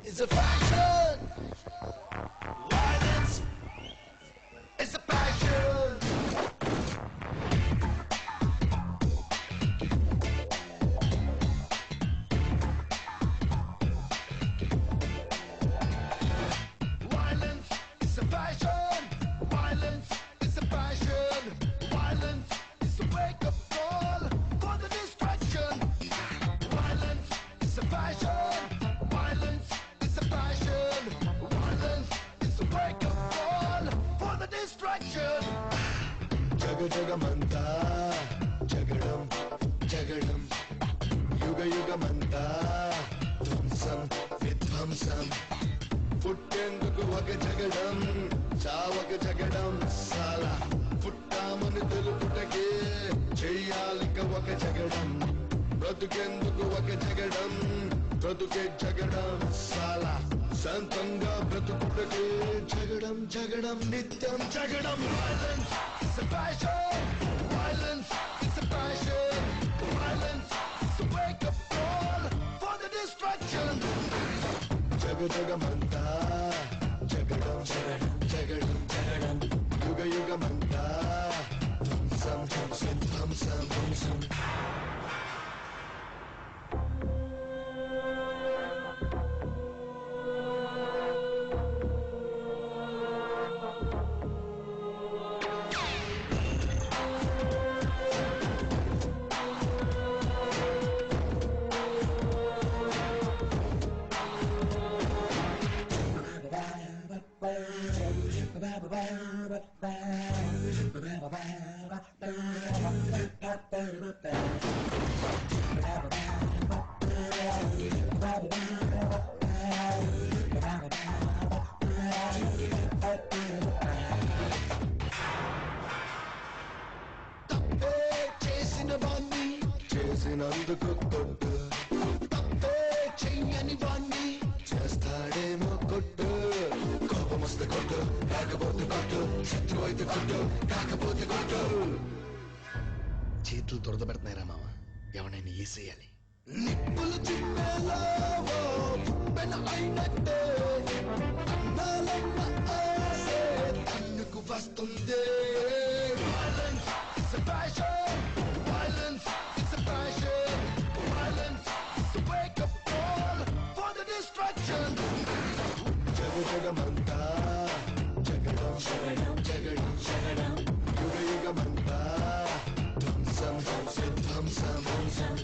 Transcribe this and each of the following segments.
is a fashion. Violence is a passion. Violence is a passion. Violence is a passion. Violence is a wake-up call for the distraction. Violence is a passion. Violence is a passion. Violence is a wake-up call for the distraction. Jaga jaga manta, jagadam, jagadam. Yuga yuga manta, dhumsam, vidhamsam. పుట్టేందుకు ఒక జగడం చావక జగడం సాలా పుట్టామని తెలుపుటకే చెయ్యాలిక ఒక జగడం బ్రతుకెందుకు ఒక జగడం బ్రతుకే జగడం సాలా శాంతంగా బ్రతుకుటకే జగడం జగడం నిత్యం జగడం Violence is a passion. Violence is a passion. Violence is a wake-up call for the distraction. జగ జగమంతా జగడం జగడం జగడం జగడం యుగ యుగమంతా ధ్వంసం ధ్వంసం ధ్వంసం ధ్వంసం చేసినందుకు కొట్టు తప్పే చెయ్యని వాణ్ణి చేస్తాడేమో కొట్టు కోపం వస్తే కొట్టు రాకపోతే కొట్టు శత్రువు అయితే కొట్టు కాకపోతే కొట్టు చేతులు దురద పెడుతున్నాయిరా మామ ఎవరైనా వేసేయాలి నిప్పులు చిమ్మేలా అయినట్టే అన్నాలన్న ఆసే కన్నుకు వస్తుంది Violence is a passion. Violence is a passion. Violence is a wake-up call for the distraction. Jaga jagamanta, jagadam jagadam jagadam jagadam, yuga yugamanta, dhumsam dhumsam dhumsam dhumsam.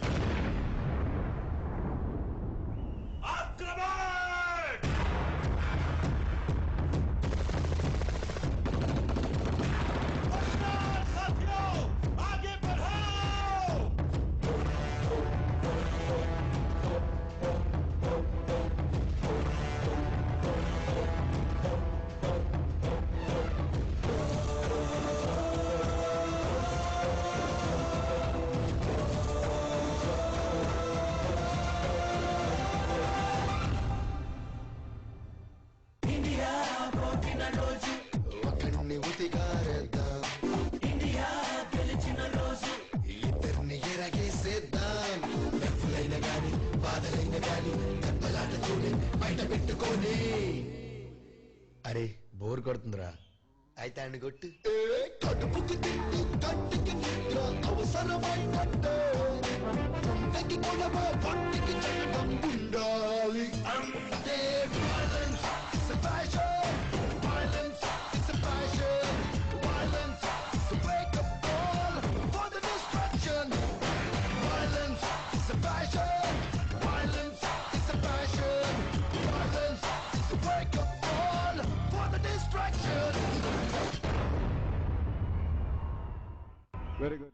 ఒకరిని ఉతికారేద్దాం ఇండియా గెలిచిన రోజు ఇద్దరిని ఎరగేసేద్దాం నవ్వులైన గాని బాధలైన గాని దెబ్బలాట చూడి బయట పెట్టుకొని అరే బోర్ కొడుతుందిరా అయితే అండి కొట్టు కడుపుకి తింటూ కంటికి నిద్ర అవసరమైనట్టే గుండెకి కొడవ పంటికి చేయడం ఉండాలి అంటే Violence is a passion. Violence is a passion. Violence is a wake-up call for the distraction. Violence is a passion. Violence is a passion. Violence is a wake-up call for the distraction. Very good.